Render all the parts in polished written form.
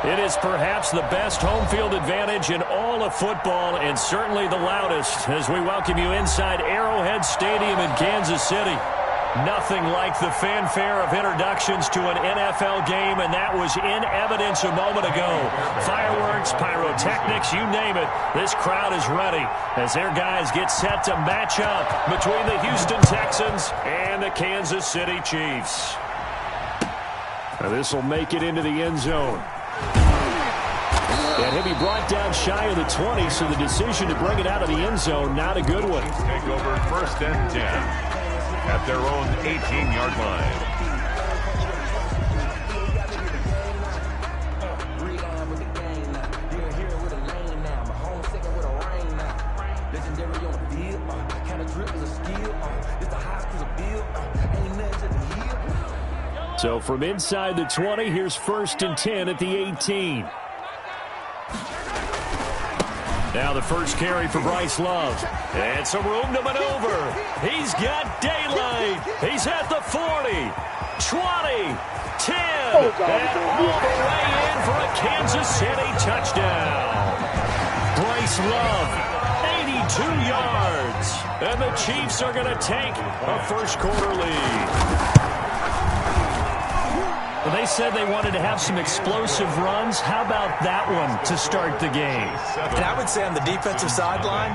It is perhaps the best home field advantage in all of football, and certainly the loudest, as we welcome you inside Arrowhead Stadium in Kansas City. Nothing like the fanfare of introductions to an NFL game, and that was in evidence a moment ago. Fireworks, pyrotechnics, you name it. This crowd is ready as their guys get set to match up between the Houston Texans and the Kansas City Chiefs. Now this will make it into the end zone. And he'll be brought down shy of the 20, so the decision to bring it out of the end zone, not a good one. Take over 1st and 10 at their own 18-yard line. So from inside the 20, here's 1st and 10 at the 18. Now the first carry for Bryce Love. And some room to maneuver. He's got daylight. He's at the 40, 20, 10, and all the way in for a Kansas City touchdown. Bryce Love, 82 yards. And the Chiefs are going to take a first-quarter lead. Well, they said they wanted to have some explosive runs. How about that one to start the game? And I would say on the defensive sideline,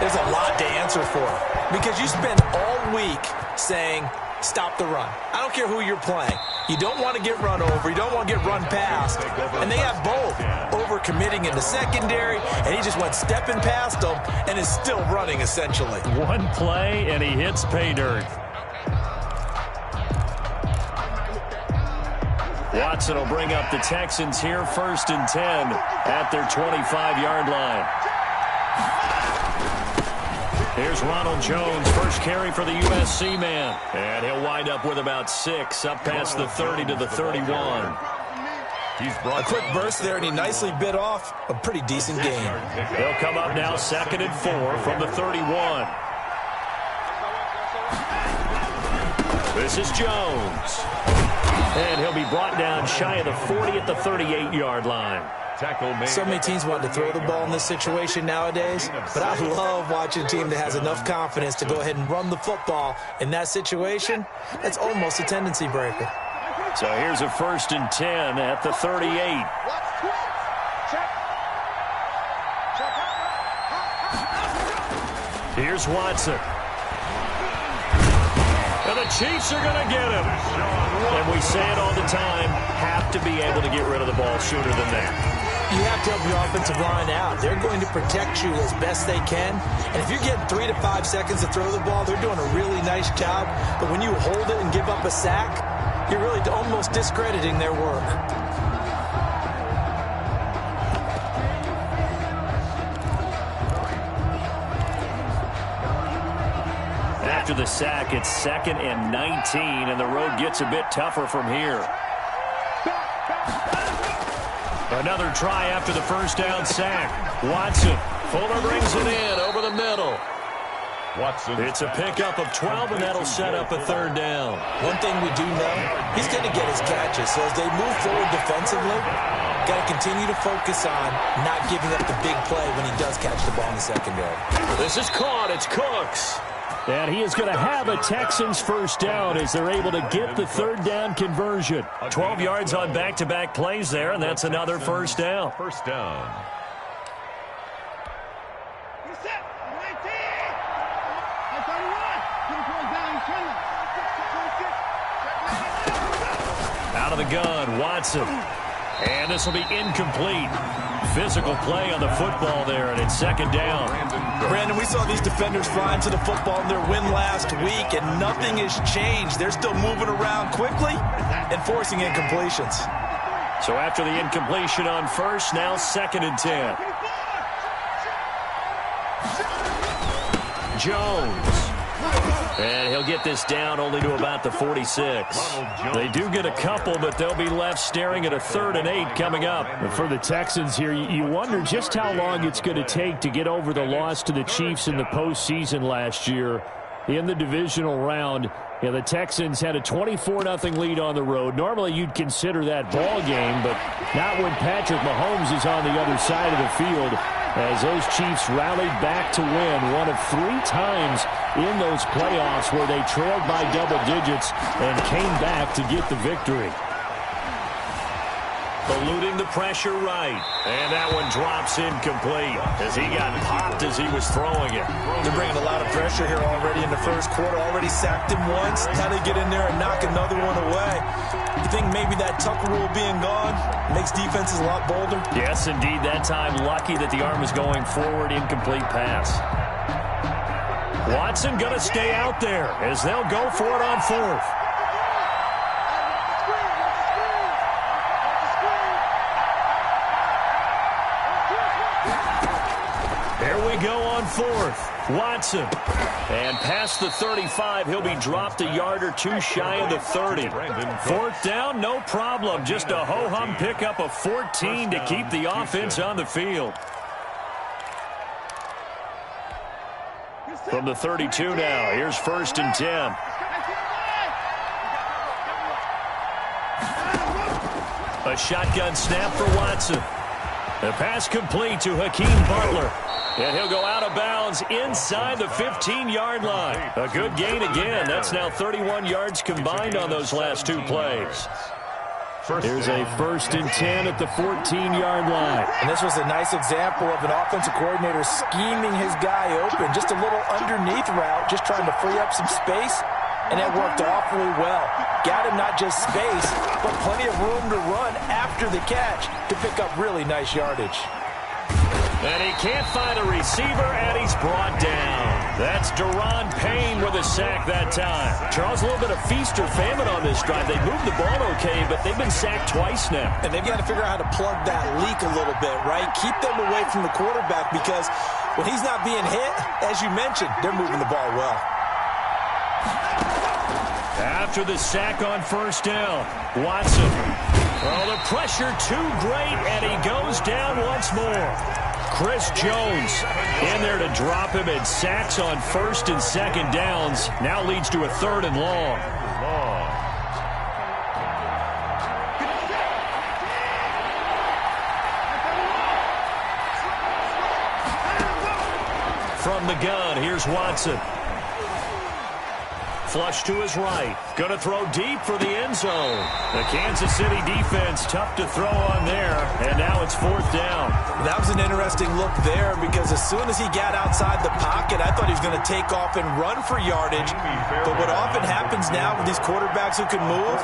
there's a lot to answer for. Because you spend all week saying, stop the run. I don't care who you're playing. You don't want to get run over. You don't want to get run past. And they have both. Overcommitting in the secondary, and he just went stepping past them and is still running, essentially. One play, and he hits pay dirt. Watson will bring up the Texans here 1st and 10 at their 25-yard line. Here's Ronald Jones, first carry for the USC man. And he'll wind up with about 6, up past the 30 to the 31. He's brought a quick burst there, and he nicely bit off a pretty decent game. He'll come up now 2nd and 4 from the 31. This is Jones. And he'll be brought down shy of the 40 at the 38-yard line. So many teams want to throw the ball in this situation nowadays, but I love watching a team that has enough confidence to go ahead and run the football in that situation. That's almost a tendency breaker. So here's a 1st and 10 at the 38. Here's Watson. And the Chiefs are going to get him. And we say it all the time, have to be able to get rid of the ball sooner than that. You have to help your offensive line out. They're going to protect you as best they can. And if you're getting 3 to 5 seconds to throw the ball, they're doing a really nice job. But when you hold it and give up a sack, you're really almost discrediting their work. After the sack, it's 2nd and 19, and the road gets a bit tougher from here. Another try after the first down sack. Watson. Fuller brings it in over the middle. Watson. It's a pickup of 12, and that'll set up a 3rd down. One thing we do know, he's going to get his catches. So as they move forward defensively, got to continue to focus on not giving up the big play when he does catch the ball in the secondary. This is caught. It's Cooks. And he is going to have a Texans first down as they're able to get the 3rd down conversion. 12 yards on back-to-back plays there, and that's another first down. First down. Out of the gun, Watson. And this will be incomplete. Physical play on the football there, and it's second down. Brandon, we saw these defenders flying to the football in their win last week, and nothing has changed. They're still moving around quickly and forcing incompletions. So after the incompletion on first, now 2nd and 10. Jones. And he'll get this down only to about the 46. They do get a couple, but they'll be left staring at a 3rd and 8 coming up. For the Texans here, you wonder just how long it's going to take to get over the loss to the Chiefs in the postseason last year in the divisional round. Yeah, the Texans had a 24-0 lead on the road. Normally you'd consider that ball game, but not when Patrick Mahomes is on the other side of the field, as those Chiefs rallied back to win one of 3 times in those playoffs where they trailed by double digits and came back to get the victory. Eluding the pressure right. And that one drops incomplete as he got popped as he was throwing it. They're bringing a lot of pressure here already in the first quarter. Already sacked him once. Now they get in there and knock another one away. You think maybe that Tucker rule being gone makes defenses a lot bolder? Yes, indeed. That time lucky that the arm was going forward. Incomplete pass. Watson going to stay out there as they'll go for it on 4th. There we go on 4th. Watson. And past the 35, he'll be dropped a yard or 2 shy of the 30. 4th down, no problem. Just a ho-hum pickup of 14 to keep the offense on the field. From the 32 now, here's 1st and 10. A shotgun snap for Watson. The pass complete to Hakeem Butler. And he'll go out of bounds inside the 15-yard line. A good gain again. That's now 31 yards combined on those last 2 plays. Here's a 1st and 10 at the 14-yard line. And this was a nice example of an offensive coordinator scheming his guy open. Just a little underneath route, just trying to free up some space. And that worked awfully well. Got him not just space, but plenty of room to run after the catch to pick up really nice yardage. And he can't find a receiver, and he's brought down. That's Daron Payne with a sack that time. Charles, a little bit of feast or famine on this drive. They moved the ball okay, but they've been sacked twice now. And they've got to figure out how to plug that leak a little bit, right? Keep them away from the quarterback because when he's not being hit, as you mentioned, they're moving the ball well. After the sack on 1st down, Watson. Oh, the pressure too great, and he goes down once more. Chris Jones in there to drop him, and sacks on 1st and 2nd downs. Now leads to a 3rd and long. From the gun, here's Watson. Flush to his right. Going to throw deep for the end zone. The Kansas City defense tough to throw on there. And now it's 4th down. That was an interesting look there because as soon as he got outside the pocket, I thought he was going to take off and run for yardage. But what often happens now with these quarterbacks who can move,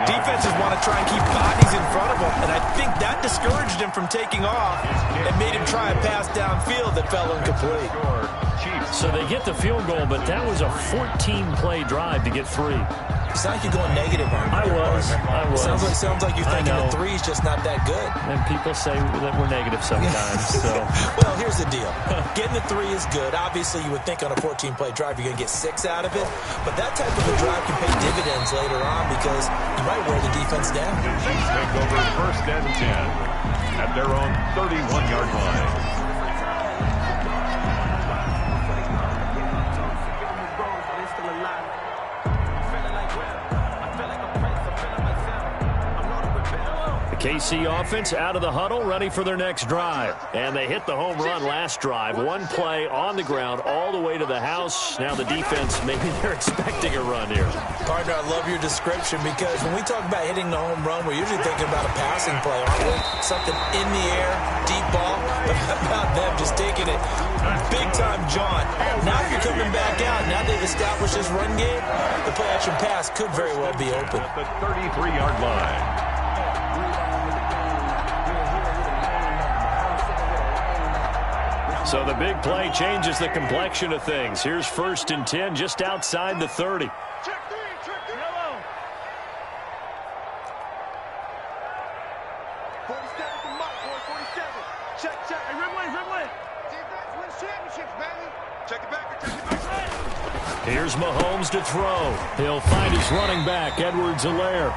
defenses want to try and keep bodies in front of them. And I think that discouraged him from taking off and made him try a pass downfield that fell incomplete. So they get the field goal, but that was a 14-play drive to get 3. It's not like you're going negative on I was. Sounds like you're thinking the 3 is just not that good. And people say that we're negative sometimes. So. Well, here's the deal. Getting the 3 is good. Obviously, you would think on a 14-play drive you're going to get 6 out of it. But that type of a drive can pay dividends later on because you might wear the defense down. Chiefs take over 1st and 10 at their own 31-yard line. KC offense out of the huddle, ready for their next drive. And they hit the home run last drive. 1 play on the ground all the way to the house. Now the defense, maybe they're expecting a run here. Partner, I love your description because when we talk about hitting the home run, we're usually thinking about a passing play, aren't we? Something in the air, deep ball. But how about them just taking it big-time jaunt? Now you're coming back out. Now they've established this run game. The play-action pass could very well be open. At the 33-yard line. So the big play changes the complexion of things. Here's 1st and 10 just outside the 30. Check three, yellow. 47 to Mike, boy, 47. Check. Hey, Rimley. Defense wins championships, baby. Check it back. Here's Mahomes to throw. He'll find his running back, Edwards-Helaire.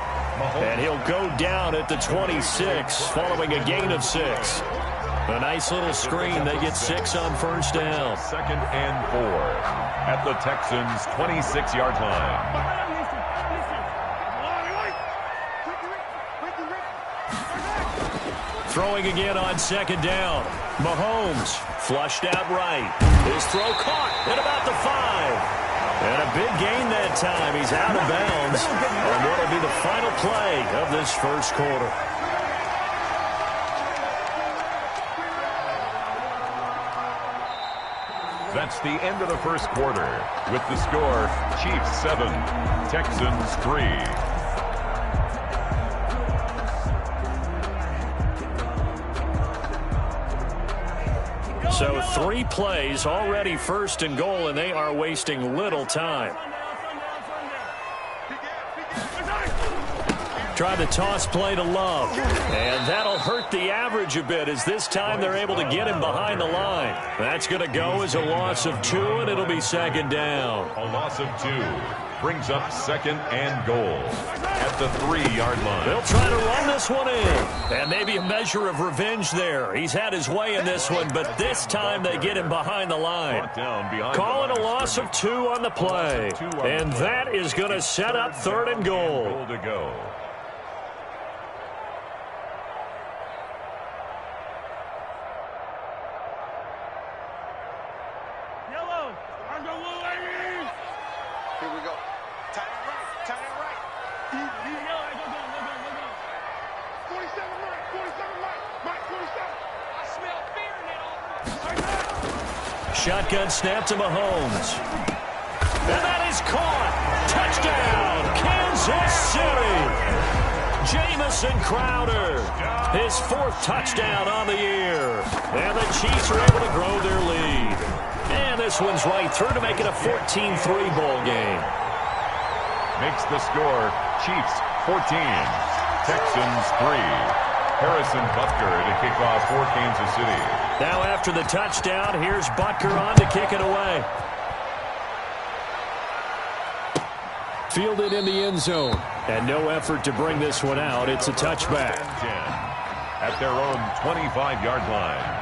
And he'll go down at the 26, following a gain of 6. A nice little screen. They get 6 on 1st down. 2nd and 4 at the Texans' 26-yard line. Throwing again on 2nd down. Mahomes flushed out right. His throw caught at about the 5. And a big gain that time. He's out of bounds. And that'll be the final play of this 1st quarter. That's the end of the 1st quarter. With the score, Chiefs 7, Texans 3. So 3 plays, already 1st and goal, and they are wasting little time. Try the toss play to Love. And that'll hurt the average a bit, as this time they're able to get him behind the line. That's going to go as a loss of 2, and it'll be 2nd down. A loss of 2 brings up 2nd and goal at the 3-yard line. They'll try to run this one in. And maybe a measure of revenge there. He's had his way in this one, but this time they get him behind the line. Call it a loss of 2 on the play. And that is going to set up 3rd and goal. Goal to go. Here we go. Tight end right. Easy. Go. 47 right. Mike, 47. I smell fear in that. Shotgun snap to Mahomes. And that is caught. Touchdown, Kansas City. Jamison Crowder, his 4th touchdown on the year. And the Chiefs are able to grow their lead. And this one's right through to make it a 14-3 ball game. Makes the score Chiefs 14, Texans 3. Harrison Butker to kick off for Kansas City. Now after the touchdown, here's Butker on to kick it away. Fielded in the end zone. And no effort to bring this one out. It's a touchback. 10 at their own 25-yard line.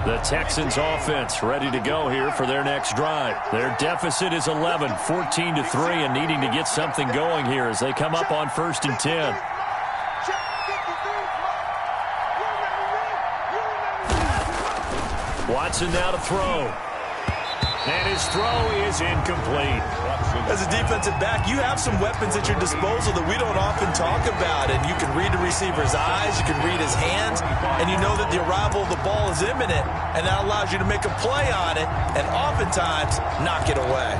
The Texans offense ready to go here for their next drive. Their deficit is 11, 14-3, and needing to get something going here as they come up on 1st and 10. Watson now to throw. And his throw is incomplete. As a defensive back, you have some weapons at your disposal that we don't often talk about. And you can read the receiver's eyes, you can read his hands, and you know that the arrival of the ball is imminent. And that allows you to make a play on it and oftentimes knock it away.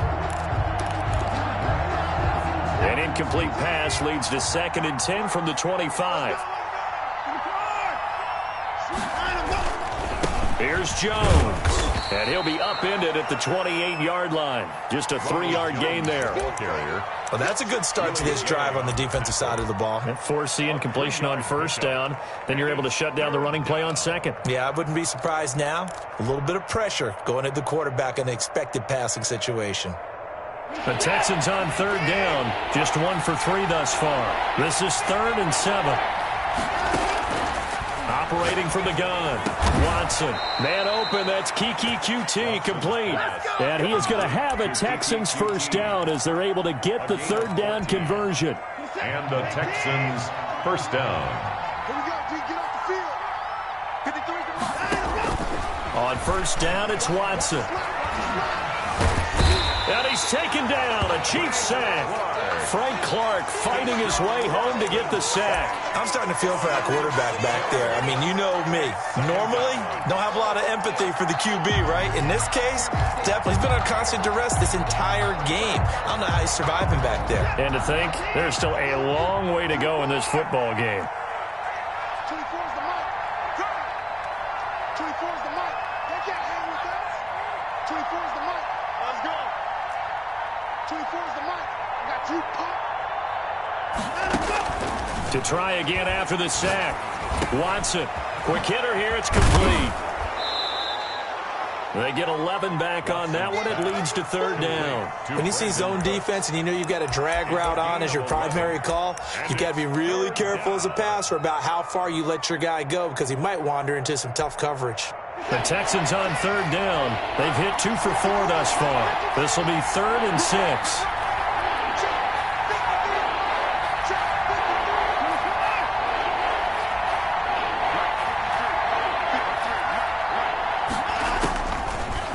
An incomplete pass leads to 2nd and 10 from the 25. Here's Jones. And he'll be upended at the 28-yard line. Just a 3-yard gain there. Well, that's a good start to this drive on the defensive side of the ball. And force the incompletion on 1st down. Then you're able to shut down the running play on 2nd. Yeah, I wouldn't be surprised now. A little bit of pressure going at the quarterback in an expected passing situation. The Texans on 3rd down. Just 1 for 3 thus far. This is 3rd and 7. Operating from the gun. Watson. Man open. That's Kiki QT complete. And he is going to have a Texans 1st down as they're able to get the 3rd down conversion. And the Texans 1st down. Here we go, G. Get off the field. 53 On 1st down, it's Watson. And he He's taken down. A Chiefs sack. Frank Clark fighting his way home to get the sack. I'm starting to feel for that quarterback back there. I mean, you know me. Normally, don't have a lot of empathy for the QB, right? In this case, definitely. He's been on constant duress this entire game. I don't know how he's surviving back there. And to think, there's still a long way to go in this football game. 24's the mic. 24's the mic. They can't hang with us. 24's the mic. Let's go. 24's the mic. I got you pumped. To try again after the sack. Watson. Quick hitter here. It's complete. They get 11 back on that one. It leads to third down. When you see zone defense and you know you've got a drag route on as your primary call, you've got to be really careful as a passer about how far you let your guy go because he might wander into some tough coverage. The Texans on third down. They've hit 2 for 4 thus far. This will be 3rd and 6.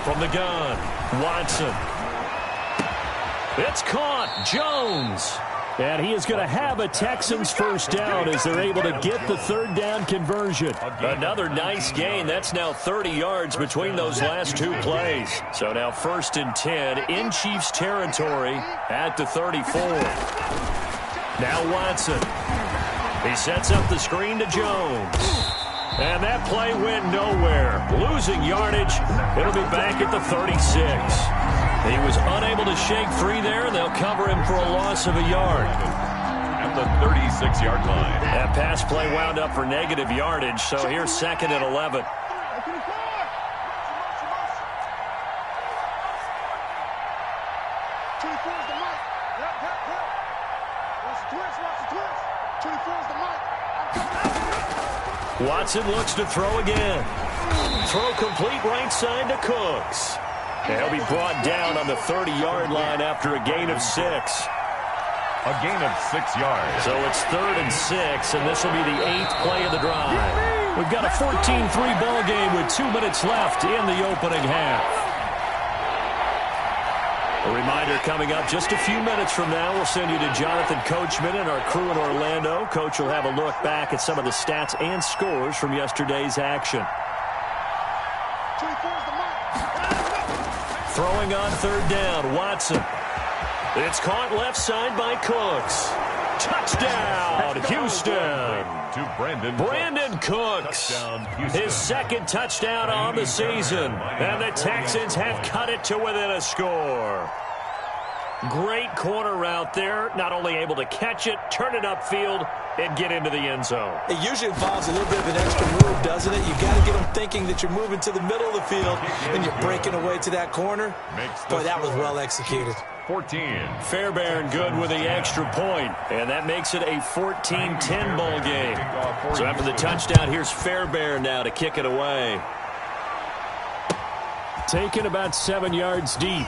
From the gun, Watson. It's caught. Jones. And he is going to have a Texans first down as they're able to get the third down conversion. Another nice gain. That's now 30 yards between those last 2 plays. So now 1st and 10 in Chiefs territory at the 34. Now Watson. He sets up the screen to Jones. And that play went nowhere. Losing yardage. It'll be back at the 36. He was unable to shake free there, and they'll cover him for a loss of a yard. At the 36-yard line. That pass play wound up for negative yardage, so here's 2nd and 11. 24's the mic. Watch the twist. 24's the mic. Watson looks to throw again. Throw complete right side to Cooks. And he'll be brought down on the 30-yard line after a gain of 6. A gain of 6 yards. So it's 3rd and 6, and this will be the 8th play of the drive. We've got a 14-3 ball game with 2 minutes left in the opening half. A reminder coming up just a few minutes from now. We'll send you to Jonathan Coachman and our crew in Orlando. Coach will have a look back at some of the stats and scores from yesterday's action. 24's the mic. Throwing on third down, Watson. It's caught left side by Cooks. Touchdown, Houston. To Brandon Cooks. His 2nd touchdown on the season. And the Texans have cut it to within a score. Great corner route there. Not only able to catch it, turn it upfield, and get into the end zone. It usually involves a little bit of an extra move, doesn't it? You've got to get them thinking that you're moving to the middle of the field and you're breaking away to that corner. Boy, that was well executed. 14. Fairbairn good with the extra point, and that makes it a 14-10 ball game. So after the touchdown, here's Fairbairn now to kick it away. Taken about 7 yards deep.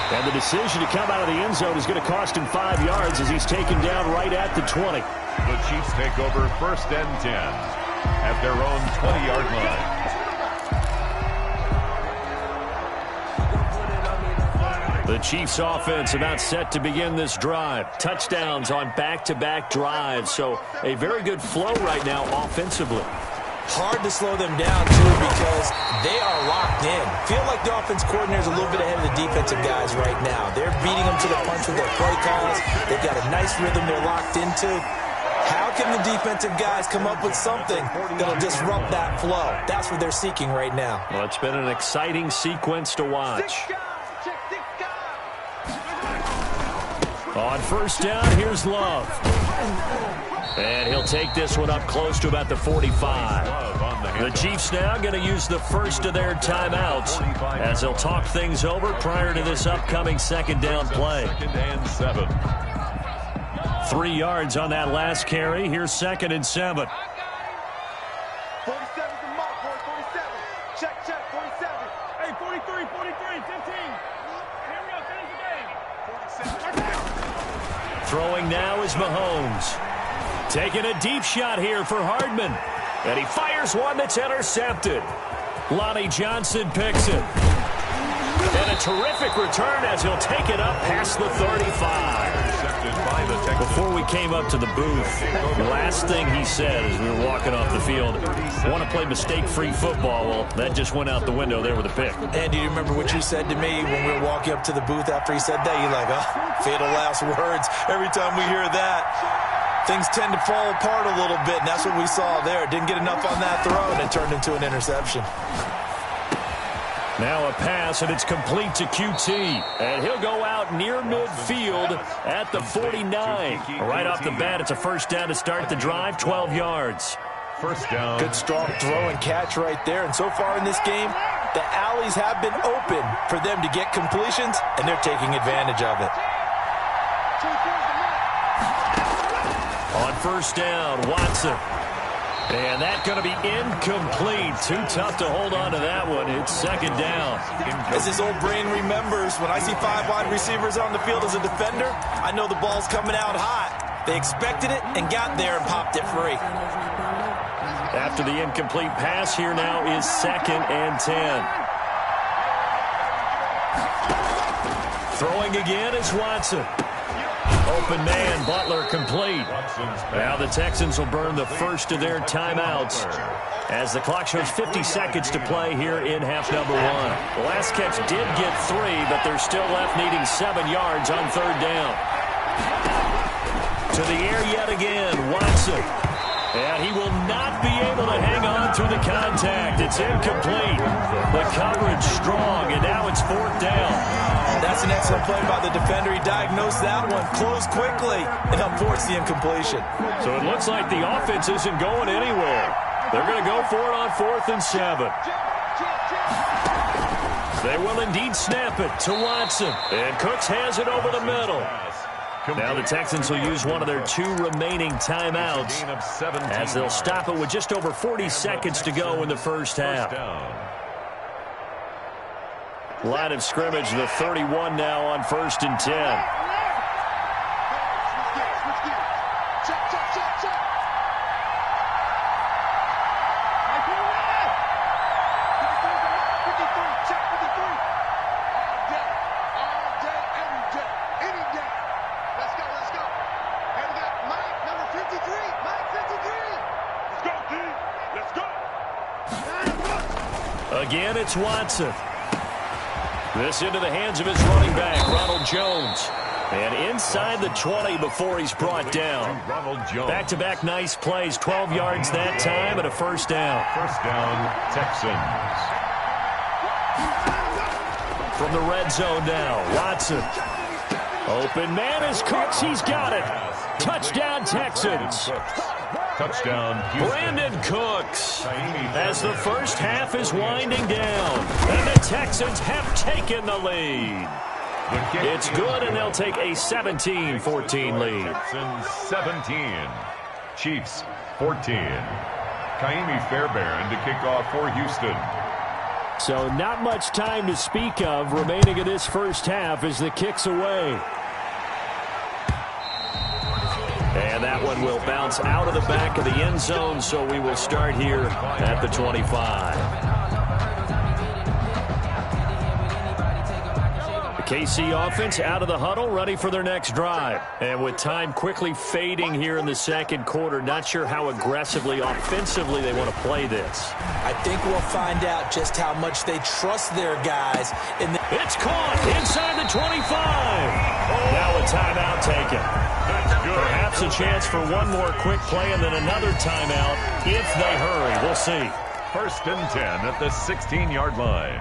And the decision to come out of the end zone is going to cost him 5 yards as he's taken down right at the 20. The Chiefs take over 1st and 10 at their own 20-yard line. The Chiefs offense about set to begin this drive. Touchdowns on back-to-back drives, so a very good flow right now offensively. Hard to slow them down, too, because they are locked in. Feel like the offense coordinator is a little bit ahead of the defensive guys right now. They're beating them to the punch with their play calls. They've got a nice rhythm they're locked into. How can the defensive guys come up with something that'll disrupt that flow? That's what they're seeking right now. Well, it's been an exciting sequence to watch. On first down, here's Love. And he'll take this one up close to about the 45. The Chiefs now going to use the first of their timeouts as they'll talk things over prior to this upcoming 2nd down play. 2nd and 7. 3 yards on that last carry. Here's 2nd and 7. 47's the mark, boy. 47. Check, 47. Hey, 43, 15. Here we go, finish the game. 47. Throwing now is Mahomes. Taking a deep shot here for Hardman. And he fires one that's intercepted. Lonnie Johnson picks it. And a terrific return as he'll take it up past the 35. Before we came up to the booth, the last thing he said as we were walking off the field, want to play mistake-free football. Well, that just went out the window there with a pick. And do you remember what you said to me when we were walking up to the booth after he said that? You're like, oh, fatal last words. Every time we hear that, things tend to fall apart a little bit, and that's what we saw there. Didn't get enough on that throw, and it turned into an interception. Now a pass, and it's complete to QT. And he'll go out near midfield at the 49. Right off the bat, it's a first down to start the drive, 12 yards. First down. Good strong throw and catch right there. And so far in this game, the alleys have been open for them to get completions, and they're taking advantage of it. On first down, Watson. And that's going to be incomplete. Too tough to hold on to that one. It's second down. As his old brain remembers, when I see 5 wide receivers on the field as a defender, I know the ball's coming out hot. They expected it and got there and popped it free. After the incomplete pass, here now is second and 10. Throwing again is Watson. Open man, Butler complete. Now the Texans will burn the first of their timeouts as the clock shows 50 seconds to play here in half number 1. The last catch did get 3, but they're still left needing 7 yards on third down. To the air yet again, Watson. And he will not be able to hang on through the contact. It's incomplete. The coverage strong, and now it's fourth down. That's an excellent play by the defender. He diagnosed that one, closed quickly, and unforced the incompletion. So it looks like the offense isn't going anywhere. They're going to go for it on 4th and 7. They will indeed snap it to Watson. And Cooks has it over the middle. Now the Texans will use one of their 2 remaining timeouts as they'll stop it with just over 40 seconds to go in the first half. Line of scrimmage, the 31 now on 1st and 10. Again, it's Watson. This into the hands of his running back, Ronald Jones. And inside the 20 before he's brought down. Back-to-back nice plays, 12 yards that time and a first down. First down, Texans. From the red zone now, Watson. Open man is Cooks. He's got it. Touchdown, Texans. Touchdown, Houston. Brandon Cooks as the first half is winding down. And the Texans have taken the lead. It's good, and they'll take a 17-14 lead. Texans 17. Chiefs 14. Kaimi Fairbairn to kick off for Houston. So not much time to speak of remaining in this first half as the kick's away. And that one will bounce out of the back of the end zone, so we will start here at the 25. KC offense out of the huddle, ready for their next drive. And with time quickly fading here in the second quarter, not sure how aggressively, offensively they want to play this. I think we'll find out just how much they trust their guys. It's caught inside the 25. Now a timeout taken. Perhaps a chance for one more quick play and then another timeout if they hurry. We'll see. First and 10 at the 16-yard line.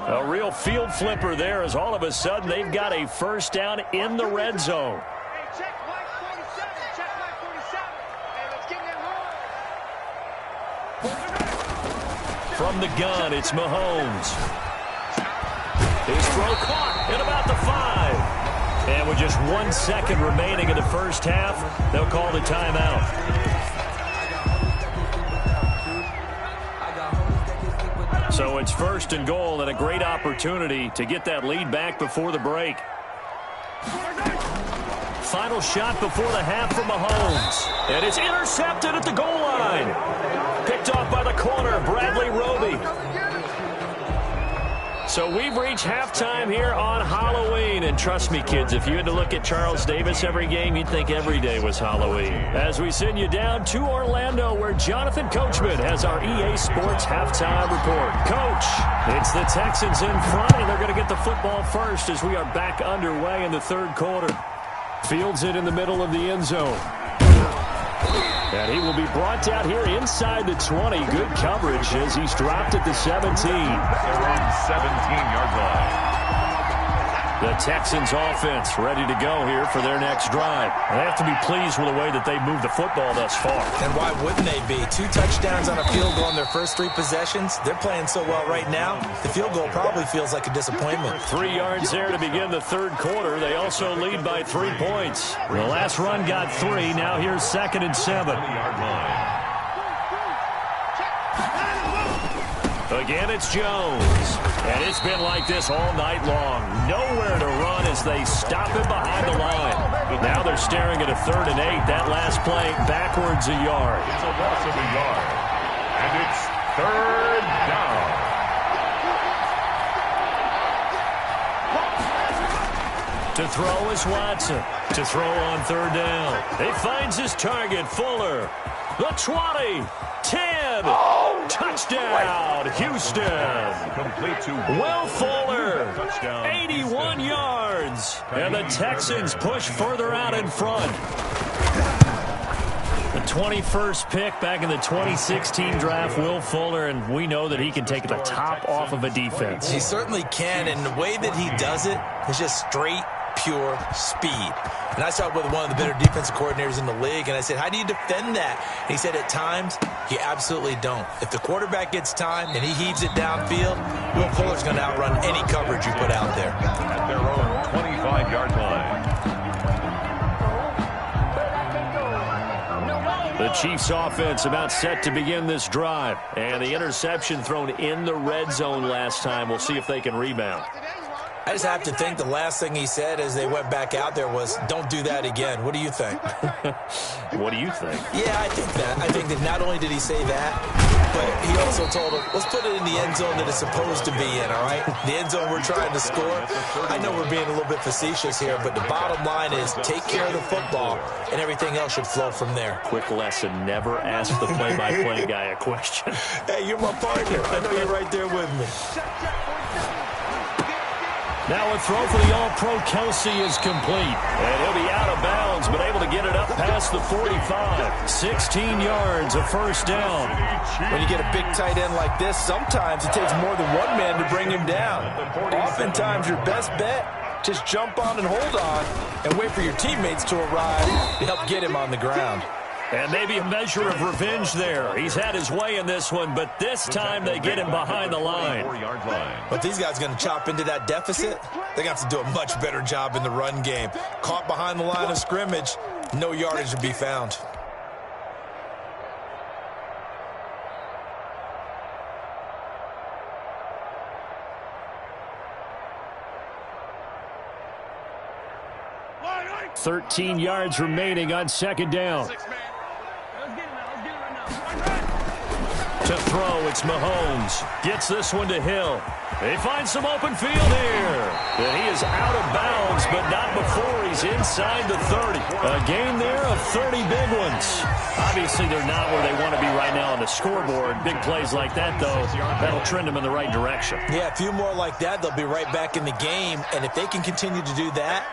A real field flipper there as all of a sudden they've got a first down in the red zone. From the gun, it's Mahomes. His throw caught at about the 5. And with just 1 second remaining in the first half, they'll call the timeout. So So it's 1st and goal and a great opportunity to get that lead back before the break. Final shot before the half from Mahomes. And it's intercepted at the goal line. Picked off by the corner, Bradley Roby. So we've reached halftime here on Halloween. And trust me, kids, if you had to look at Charles Davis every game, you'd think every day was Halloween. As we send you down to Orlando, where Jonathan Coachman has our EA Sports halftime report. Coach, it's the Texans in front, and they're going to get the football first as we are back underway in the 3rd quarter. Fields it in the middle of the end zone. And he will be brought down here inside the 20. Good coverage as he's dropped at the 17. They're on 17-yard line. The Texans offense ready to go here for their next drive. They have to be pleased with the way that they moved the football thus far. And why wouldn't they be? 2 touchdowns on a field goal in their first 3 possessions. They're playing so well right now, the field goal probably feels like a disappointment. 3 yards there to begin the 3rd quarter. They also lead by 3 points. The last run got 3. Now here's 2nd and 7. Again, it's Jones. And it's been like this all night long. Nowhere to run as they stop him behind the line. Now they're staring at a 3rd and 8. That last play backwards a yard. It's a loss of a yard. And it's 3rd down. To throw is Watson. To throw on 3rd down. He finds his target, Fuller. The 20. 10. Touchdown, Houston. Complete to Will Fuller. Touchdown. 81 yards. And the Texans push further out in front. The 21st pick back in the 2016 draft, Will Fuller, and we know that he can take the top off of a defense. He certainly can, and the way that he does it is just straight, pure speed. And I saw it with one of the better defensive coordinators in the league, and I said, how do you defend that? And he said, at times, you absolutely don't. If the quarterback gets time and he heaves it downfield, Will Fuller's going to outrun any coverage you put out there. At their own 25-yard line. The Chiefs offense about set to begin this drive. And the interception thrown in the red zone last time. We'll see if they can rebound. I just have to think the last thing he said as they went back out there was, don't do that again. What do you think? What do you think? Yeah, I think that. I think that not only did he say that, but he also told him, let's put it in the end zone that it's supposed to be in, all right? The end zone we're trying to score. I know we're being a little bit facetious here, but the bottom line is take care of the football, and everything else should flow from there. Quick lesson, never ask the play-by-play guy a question. Hey, you're my partner. I know you're right there with me. Now a throw for the All-Pro Kelsey is complete. And he'll be out of bounds, but able to get it up past the 45. 16 yards, a 1st down. When you get a big tight end like this, sometimes it takes more than one man to bring him down. Oftentimes, your best bet, just jump on and hold on and wait for your teammates to arrive to help get him on the ground. And maybe a measure of revenge there. He's had his way in this one, but this time they get him behind the line. But these guys are going to chop into that deficit. They're going to have to do a much better job in the run game. Caught behind the line of scrimmage, no yardage to be found. Line, 13 yards remaining on 2nd down. To throw, it's Mahomes. Gets this one to Hill. They find some open field here. And he is out of bounds, but not before he's inside the 30. A gain there of 30 big ones. Obviously, they're not where they want to be right now on the scoreboard. Big plays like that, though, that'll trend them in the right direction. Yeah, a few more like that, they'll be right back in the game. And if they can continue to do that,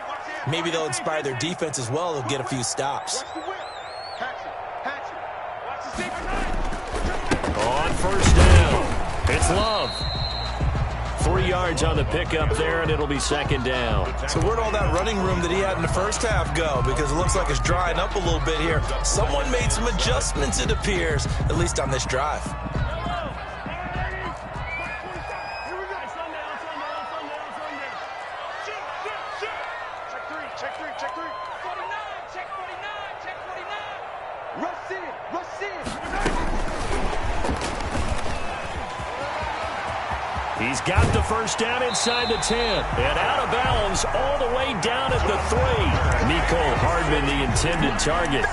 maybe they'll inspire their defense as well. They'll get a few stops. On 1st down, it's Love. 3 yards on the pickup there, and it'll be 2nd down. So where'd all that running room that he had in the first half go? Because it looks like it's drying up a little bit here. Someone made some adjustments, it appears, at least on this drive. Check 3. 49, check 49. Rush in. He's got the first down inside the 10. And out of bounds all the way down at the 3. Mecole Hardman, the intended target.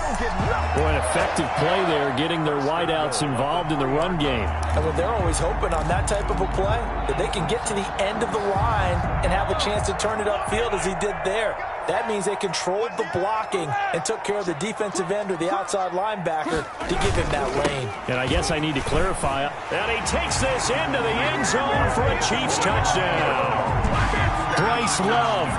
Boy, an effective play there, getting their wideouts involved in the run game. And when they're always hoping on that type of a play, that they can get to the end of the line and have a chance to turn it upfield as he did there. That means they controlled the blocking and took care of the defensive end or the outside linebacker to give him that lane. And I guess I need to clarify. And he takes this into the end zone for a Chiefs touchdown. Bryce Love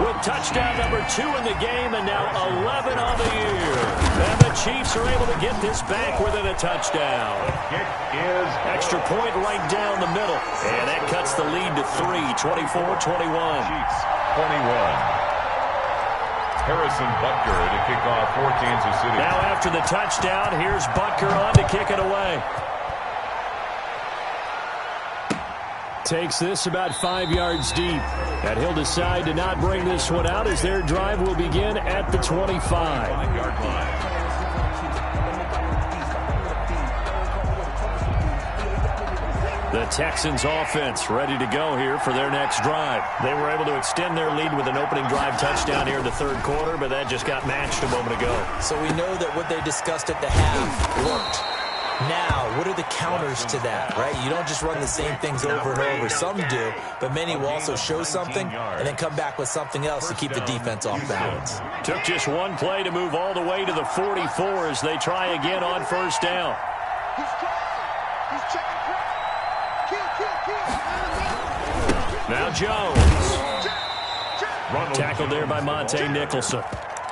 with touchdown number 2 in the game and now 11 on the year. And the Chiefs are able to get this back within a touchdown. Kick is extra point right down the middle. And that cuts the lead to 3, 24-21. Chiefs 21. Harrison Butker to kick off for Kansas City. Now after the touchdown, here's Butker on to kick it away. Takes this about 5 yards deep. And he'll decide to not bring this one out as their drive will begin at the 25. 5-yard line. The Texans offense ready to go here for their next drive. They were able to extend their lead with an opening drive touchdown here in the third quarter, but that just got matched a moment ago. So we know that what they discussed at the half worked. Now, what are the counters to that, right? You don't just run the same things over and over. Some do, but many will also show something and then come back with something else to keep the defense off balance. Took just one play to move all the way to the 44 as they try again on first down. Now Jones. Tackled there by Monte Nicholson.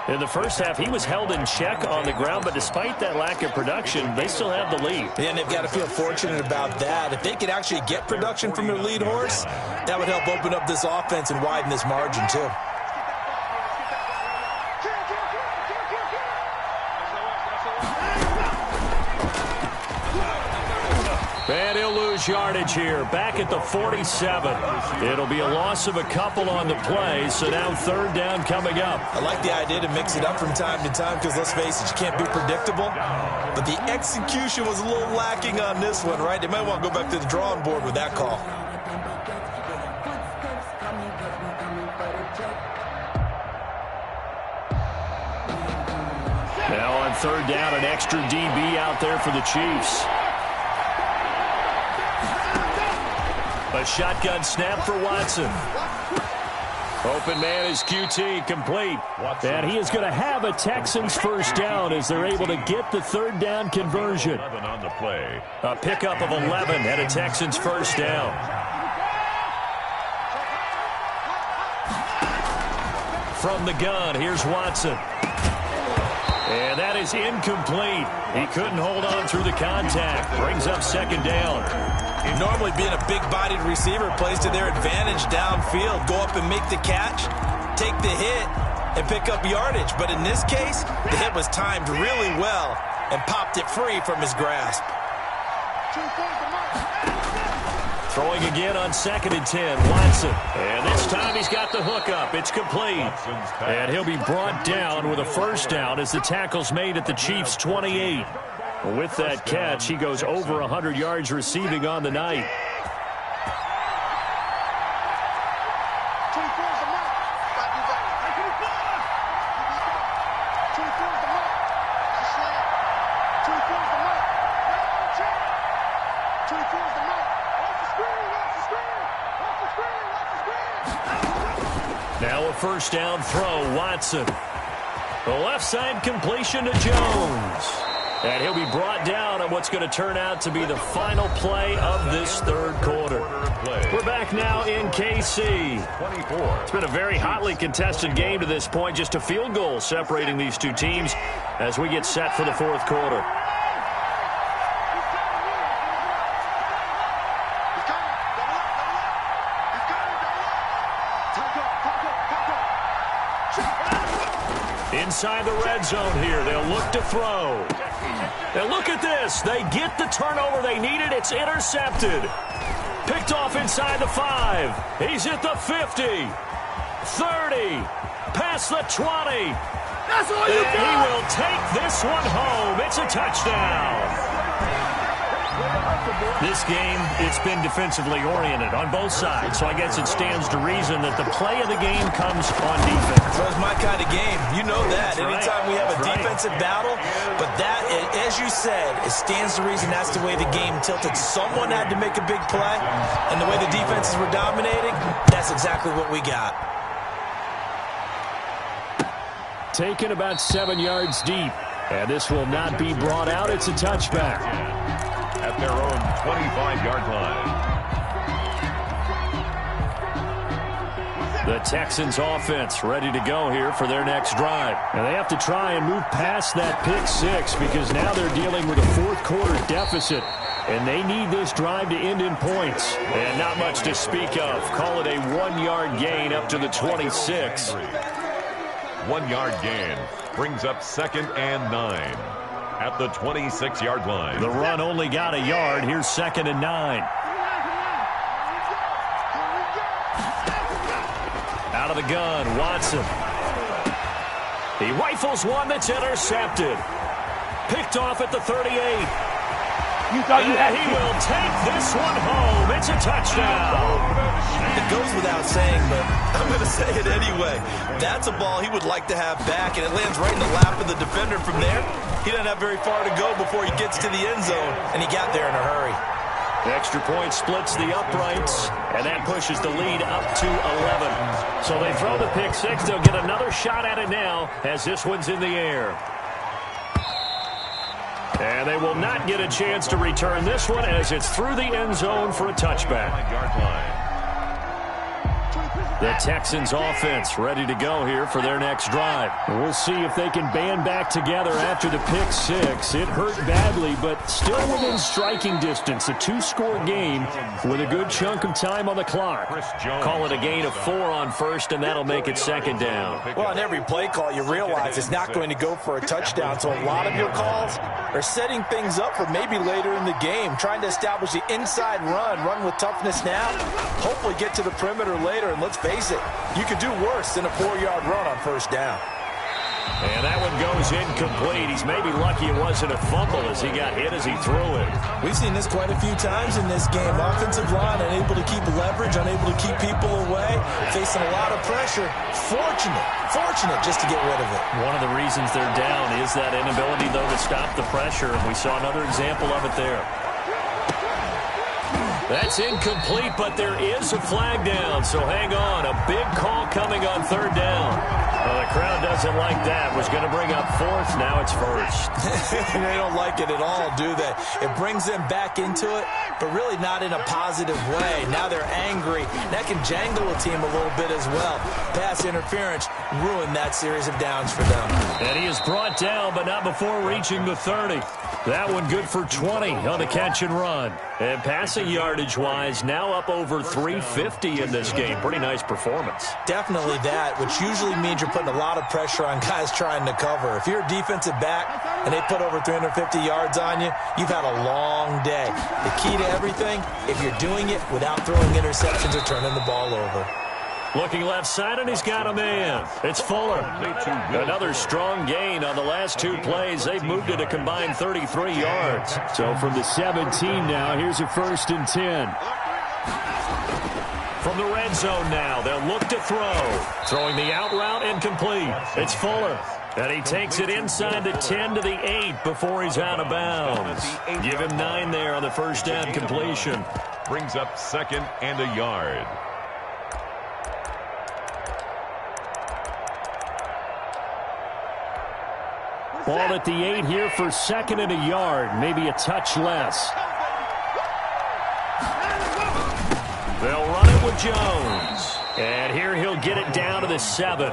In the first half, he was held in check on the ground, but despite that lack of production, they still have the lead. And they've got to feel fortunate about that. If they could actually get production from their lead horse, that would help open up this offense and widen this margin, too. And he'll lose yardage here, back at the 47. It'll be a loss of a couple on the play, so now third down coming up. I like the idea to mix it up from time to time because, let's face it, you can't be predictable. But the execution was a little lacking on this one, right? They might want to go back to the drawing board with that call. Now on third down, an extra DB out there for the Chiefs. A shotgun snap for Watson. Open man is QT, complete. And he is going to have a Texans first down as they're able to get the third down conversion. 11 on the play. A pickup of 11 and a Texans first down. From the gun, here's Watson. And that is incomplete. He couldn't hold on through the contact. Brings up second down. Normally being a big-bodied receiver plays to their advantage downfield. Go up and make the catch, take the hit, and pick up yardage. But in this case, the hit was timed really well and popped it free from his grasp. Throwing again on 2nd and 10, Watson. And this time he's got the hook up. It's complete. And he'll be brought down with a first down as the tackle's made at the Chiefs' 28. With that catch, he goes over 100 yards receiving on the night. Now a first down throw, Watson. The left side completion to Jones. And he'll be brought down on what's going to turn out to be the final play of this third quarter. We're back now in KC. 24. It's been a very hotly contested game to this point. Just a field goal separating these two teams as we get set for the fourth quarter. Inside the red zone here. They'll look to throw. And look at this. They get the turnover they needed. It's intercepted. Picked off inside the 5. He's at the 50. 30. Past the 20. That's all you and he will take this one home. It's a touchdown. This game, it's been defensively oriented on both sides, so I guess it stands to reason that the play of the game comes on defense. So it's my kind of game. You know that. Anytime we have a defensive battle, but that, as you said, it stands to reason that's the way the game tilted. Someone had to make a big play, and the way the defenses were dominating, that's exactly what we got. Taken about 7 yards deep, and this will not be brought out. It's a touchback. At their own 25-yard line. The Texans offense ready to go here for their next drive. And they have to try and move past that pick six because now they're dealing with a fourth-quarter deficit. And they need this drive to end in points. And not much to speak of. Call it a 1-yard gain up to the 26. 1-yard gain brings up 2nd and 9 at the 26-yard line. The run only got a yard. Here's 2nd and 9. Out of the gun, Watson. He rifles one that's intercepted. Picked off at the 38. You thought you had He will take this one home. It's a touchdown. It goes without saying, but I'm going to say it anyway. That's a ball he would like to have back, and it lands right in the lap of the defender. From there, he doesn't have very far to go before he gets to the end zone, and he got there in a hurry. The extra point splits the uprights, and that pushes the lead up to 11. So they throw the pick six. They'll get another shot at it now as this one's in the air. And they will not get a chance to return this one as it's through the end zone for a touchback. The Texans offense ready to go here for their next drive. We'll see if they can band back together after the pick six. It hurt badly, but still within striking distance. A 2-score game with a good chunk of time on the clock. Call it a gain of 4 on first, and that'll make it 2nd down. Well, on every play call, you realize it's not going to go for a touchdown. So a lot of your calls are setting things up for maybe later in the game, trying to establish the inside run with toughness now, hopefully get to the perimeter later, and let's face it, you could do worse than a 4-yard run on first down. And that one goes incomplete. He's maybe lucky it wasn't a fumble as he got hit as he threw it. We've seen this quite a few times in this game. Offensive line unable to keep leverage, unable to keep people away, facing a lot of pressure. Fortunate just to get rid of it. One of the reasons they're down is that inability, though, to stop the pressure. We saw another example of it there. That's incomplete, but there is a flag down, so hang on. A big call coming on 3rd down. Well, the crowd doesn't like that. Was going to bring up 4th. Now it's 1st. They don't like it at all, do they? It brings them back into it, but really not in a positive way. Now they're angry. That can jangle a team a little bit as well. Pass interference ruined that series of downs for them. And he is brought down, but not before reaching the 30. That one good for 20 on the catch and run. And passing yardage-wise, now up over 350 in this game. Pretty nice performance. Definitely that, which usually means you're putting a lot of pressure on guys trying to cover. If you're a defensive back and they put over 350 yards on you, you've had a long day. The key to everything, if you're doing it without throwing interceptions or turning the ball over. Looking left side, and he's got a man. It's Fuller. Another strong gain on the last 2 plays. They've moved it a combined 33 yards. So from the 17 now, here's a 1st and 10. From the red zone now, they'll look to throw. Throwing the out route incomplete. It's Fuller. And he takes it inside the 10 to the 8 before he's out of bounds. Give him 9 there on the first down completion. Brings up 2nd and a yard. Ball at the 8 here for 2nd and a yard, maybe a touch less. They'll run it with Jones. And here he'll get it down to the 7.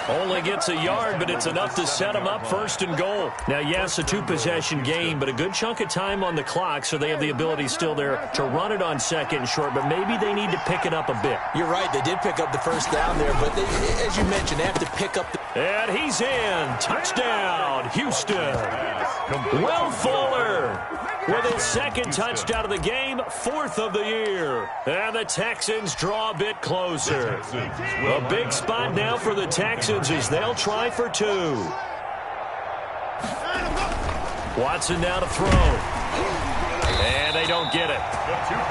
Only gets a yard, but it's enough to set him up 1st and goal. Now, yes, a 2-possession game, but a good chunk of time on the clock, so they have the ability still there to run it on 2nd and short, but maybe they need to pick it up a bit. You're right, they did pick up the first down there, but they, as you mentioned, they have to pick up the... And he's in. Touchdown, Houston. Will Fuller with his 2nd touchdown of the game, 4th of the year. And the Texans draw a bit closer. A big spot now for the Texans as they'll try for 2. Watson now to throw. And they don't get it.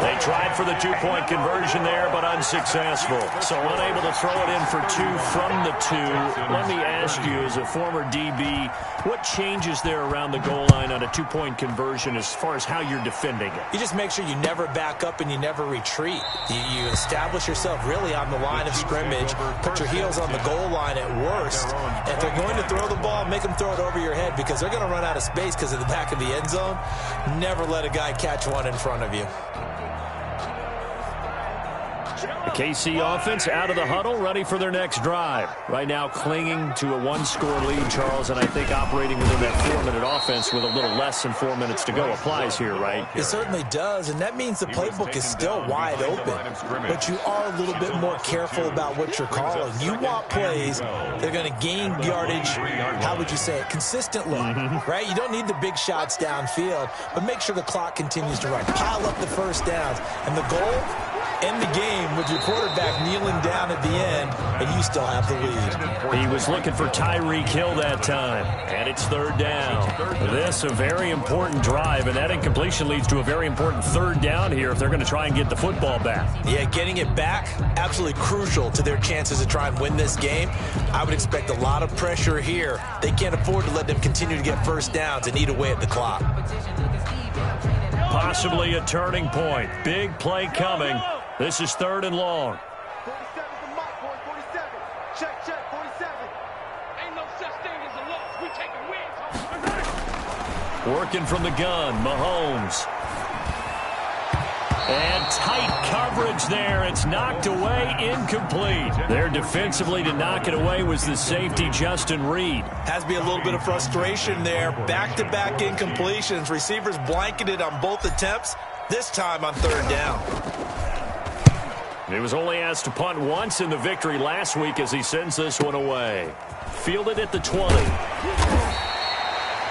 They tried for the two-point conversion there, but unsuccessful. So unable to throw it in for two from the two. Let me ask you, as a former DB, what changes there around the goal line on a two-point conversion as far as how you're defending it? You just make sure you never back up and you never retreat. You establish yourself really on the line of scrimmage, put your heels on the goal line at worst. If they're going to throw the ball, make them throw it over your head because they're going to run out of space because of the back of the end zone. Never let a guy catch one in front of you. The KC offense out of the huddle, ready for their next drive. Right now clinging to a one-score lead, Charles, and I think operating within that 4-minute offense with a little less than 4 minutes to go applies here, right? It certainly does, and that means the playbook is still wide open. But you are a little bit more careful about what you're calling. You want plays that are going to gain yardage, how would you say it, consistently, right? You don't need the big shots downfield, but make sure the clock continues to run. Pile up the first downs, and the goal, end the game with your quarterback kneeling down at the end, and you still have the lead. He was looking for Tyreek Hill that time, and it's third down. This a very important drive, and that incompletion leads to a very important third down here if they're going to try and get the football back. Yeah, getting it back, absolutely crucial to their chances to try and win this game. I would expect a lot of pressure here. They can't afford to let them continue to get first downs and eat away at the clock. Possibly a turning point. Big play coming. This is third and long. 47 the mark, boy. 47. Check, 47. Ain't no such thing as a loss. We taking wins. Working from the gun, Mahomes. And tight coverage there. It's knocked away, incomplete. There defensively to knock it away was the safety, Justin Reed. Has to be a little bit of frustration there. Back-to-back incompletions. Receivers blanketed on both attempts, this time on third down. He was only asked to punt once in the victory last week as he sends this one away. Fielded at the 20.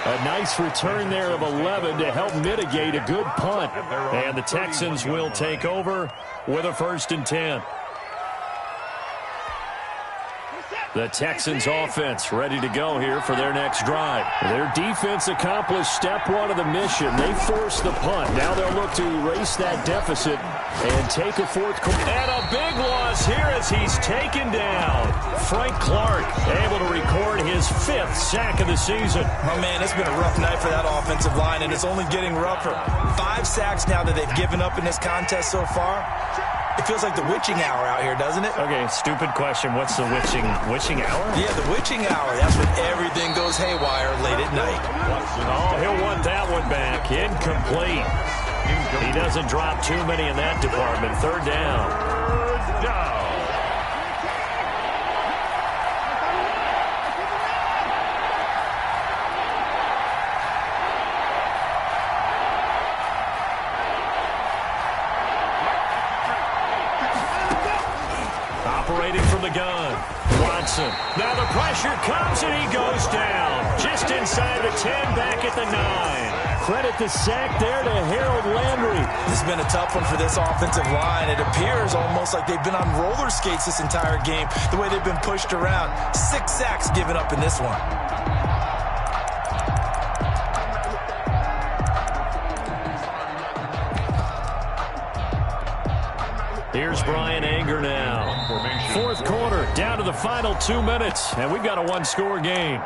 A nice return there of 11 to help mitigate a good punt. And the Texans will take over with a 1st and 10. The Texans offense ready to go here for their next drive. Their defense accomplished step one of the mission. They forced the punt. Now they'll look to erase that deficit and take a fourth quarter. And a big loss here as he's taken down. Frank Clark able to record his 5th sack of the season. Oh, man, it's been a rough night for that offensive line, and it's only getting rougher. 5 sacks now that they've given up in this contest so far. It feels like the witching hour out here, doesn't it? Okay, stupid question. What's the witching hour? Yeah, the witching hour. That's when everything goes haywire late at night. Oh, he'll want that one back. Incomplete. He doesn't drop too many in that department. Third down. Third down. Operating from the gun. Watson. Now the pressure comes and he goes down. Just inside the 10, back at the 9. Credit the sack there to Harold Landry. This has been a tough one for this offensive line. It appears almost like they've been on roller skates this entire game, the way they've been pushed around. 6 sacks given up in this one. Here's Brian Anger now. 4th quarter, down to the final 2 minutes, and we've got a 1-score game.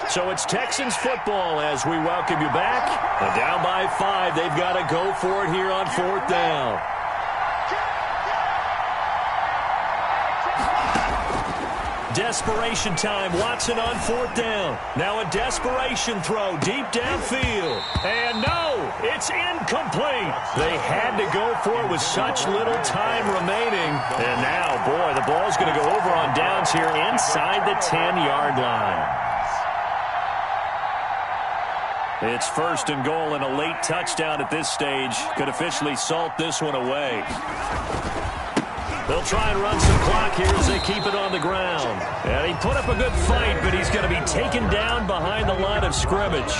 So it's Texans football as we welcome you back. And down by 5, they've got to go for it here on 4th down. Desperation time. Watson on 4th down. Now a desperation throw deep downfield. And no, it's incomplete. They had to go for it with such little time remaining. And now, boy, the ball's going to go over on downs here inside the 10-yard line. It's 1st and goal, and a late touchdown at this stage could officially salt this one away. They'll try and run some clock here as they keep it on the ground. And he put up a good fight, but he's going to be taken down behind the line of scrimmage.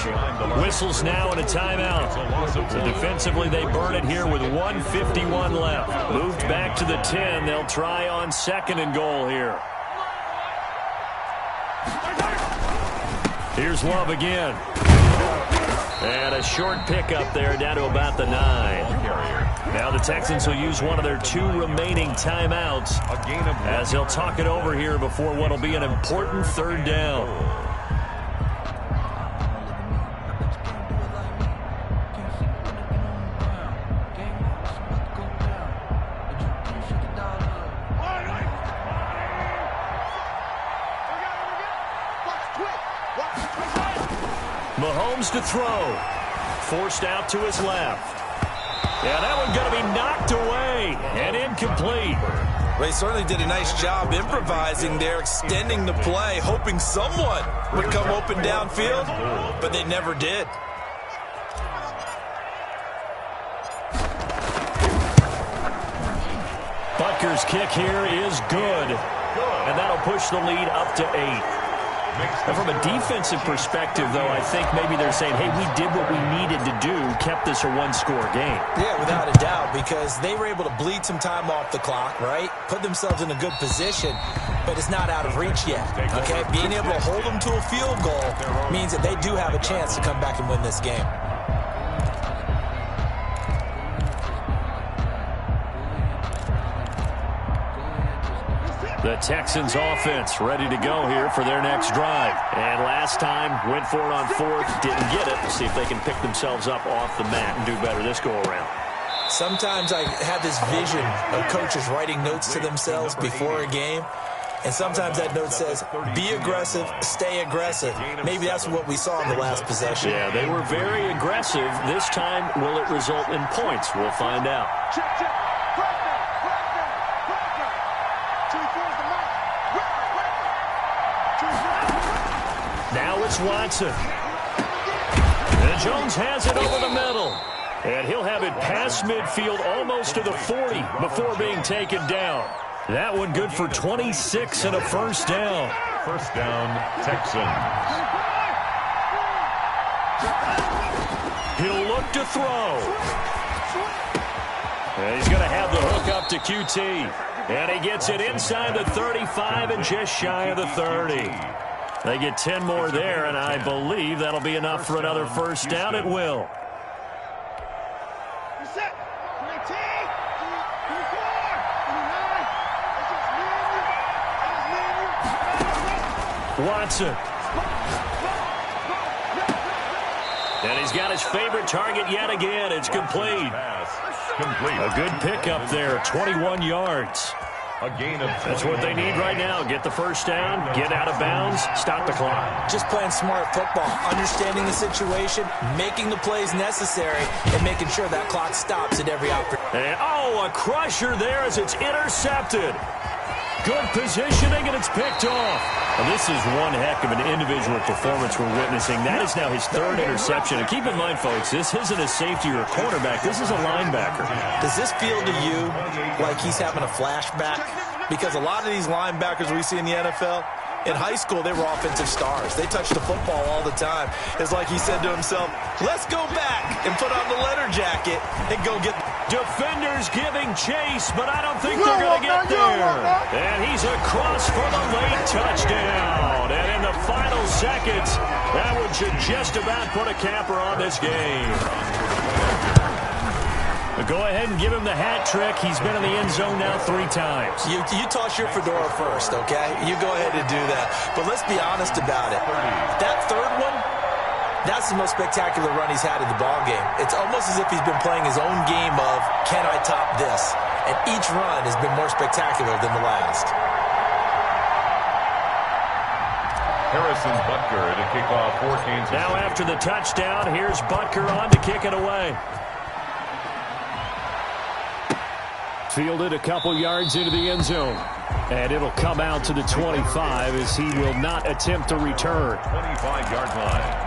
Whistles now and a timeout. So defensively, they burn it here with 1:51 left. Moved back to the 10. They'll try on 2nd and goal here. Here's Love again. And a short pickup there down to about the 9. Now the Texans will use one of their 2 remaining timeouts as they'll talk it over here before what will be an important 3rd down. Mahomes to throw. Forced out to his left. Yeah, that one going to be knocked away and incomplete. They certainly did a nice job improvising there, extending the play, hoping someone would come open downfield, but they never did. Butker's kick here is good, and that'll push the lead up to 8. And from a defensive perspective, though, I think maybe they're saying, hey, we did what we needed to do, kept this a one-score game. Yeah, without a doubt, because they were able to bleed some time off the clock, right? Put themselves in a good position, but it's not out of reach yet, okay? Being able to hold them to a field goal means that they do have a chance to come back and win this game. The Texans offense ready to go here for their next drive. And last time, went for it on 4th, didn't get it. We'll see if they can pick themselves up off the mat and do better this go-around. Sometimes I have this vision of coaches writing notes to themselves before a game. And sometimes that note says, be aggressive, stay aggressive. Maybe that's what we saw in the last possession. Yeah, they were very aggressive. This time, will it result in points? We'll find out. Check. Now it's Watson. And Jones has it over the middle. And he'll have it past midfield almost to the 40 before being taken down. That one good for 26 and a first down. First down, Texans. He'll look to throw. And he's going to have the hook up to QT. And he gets it inside the 35 and just shy of the 30. They get 10 more there, and I believe that'll be enough for another first down. It will. Watson. And he's got his favorite target yet again. It's complete. A good pickup there, 21 yards. A gain of That's what they need right now. Get the first down, get out of bounds, stop the clock. Just playing smart football, understanding the situation, making the plays necessary, and making sure that clock stops at every opportunity. A crusher there as it's intercepted. Good positioning, and it's picked off. And this is one heck of an individual performance we're witnessing. That is now his 3rd interception. And keep in mind, folks, this isn't a safety or a cornerback. This is a linebacker. Does this feel to you like he's having a flashback? Because a lot of these linebackers we see in the NFL, in high school, they were offensive stars. They touched the football all the time. It's like he said to himself, let's go back and put on the letter jacket and go get... Defenders giving chase, but I don't think they're going to get there. And he's across for the late touchdown. And in the final seconds, that one should just about put a capper on this game. But go ahead and give him the hat trick. He's been in the end zone now 3 times. You toss your fedora first, okay? You go ahead and do that. But let's be honest about it. That 3rd one, that's the most spectacular run he's had in the ballgame. It's almost as if he's been playing his own game of, can I top this? And each run has been more spectacular than the last. Harrison Butker to kick off for Kansas City. Now after the touchdown, here's Butker on to kick it away. Fielded a couple yards into the end zone. And it'll come out to the 25 as he will not attempt to return. 25-yard line.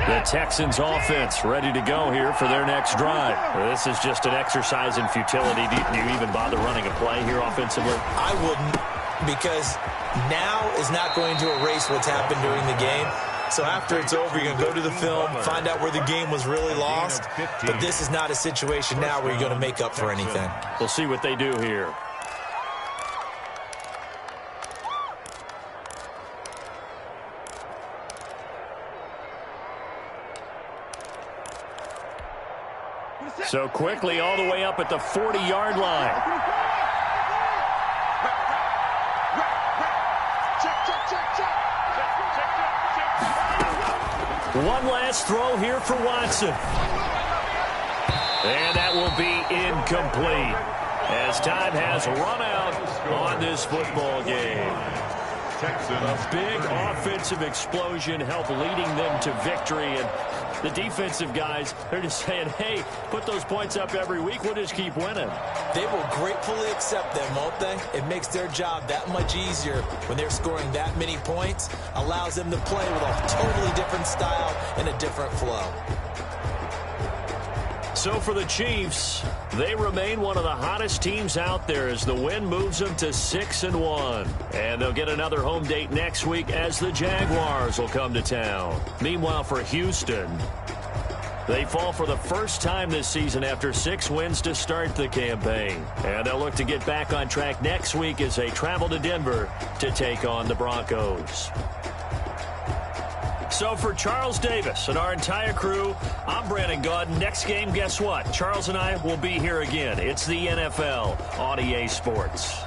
The Texans offense ready to go here for their next drive. This is just an exercise in futility. Do you even bother running a play here offensively? I wouldn't, because now is not going to erase what's happened during the game. So after it's over, you're going to go to the film, find out where the game was really lost. But this is not a situation now where you're going to make up for anything. We'll see what they do here. So quickly all the way up at the 40-yard line. One last throw here for Watson. And that will be incomplete as time has run out on this football game. A big offensive explosion helped leading them to victory. And the defensive guys, they're just saying, hey, put those points up every week. We'll just keep winning. They will gratefully accept them, won't they? It makes their job that much easier when they're scoring that many points. Allows them to play with a totally different style and a different flow. So for the Chiefs, they remain one of the hottest teams out there as the win moves them to 6-1. And they'll get another home date next week as the Jaguars will come to town. Meanwhile, for Houston, they fall for the first time this season after 6 wins to start the campaign. And they'll look to get back on track next week as they travel to Denver to take on the Broncos. So for Charles Davis and our entire crew, I'm Brandon Gaudin. Next game, guess what? Charles and I will be here again. It's the NFL on EA Sports.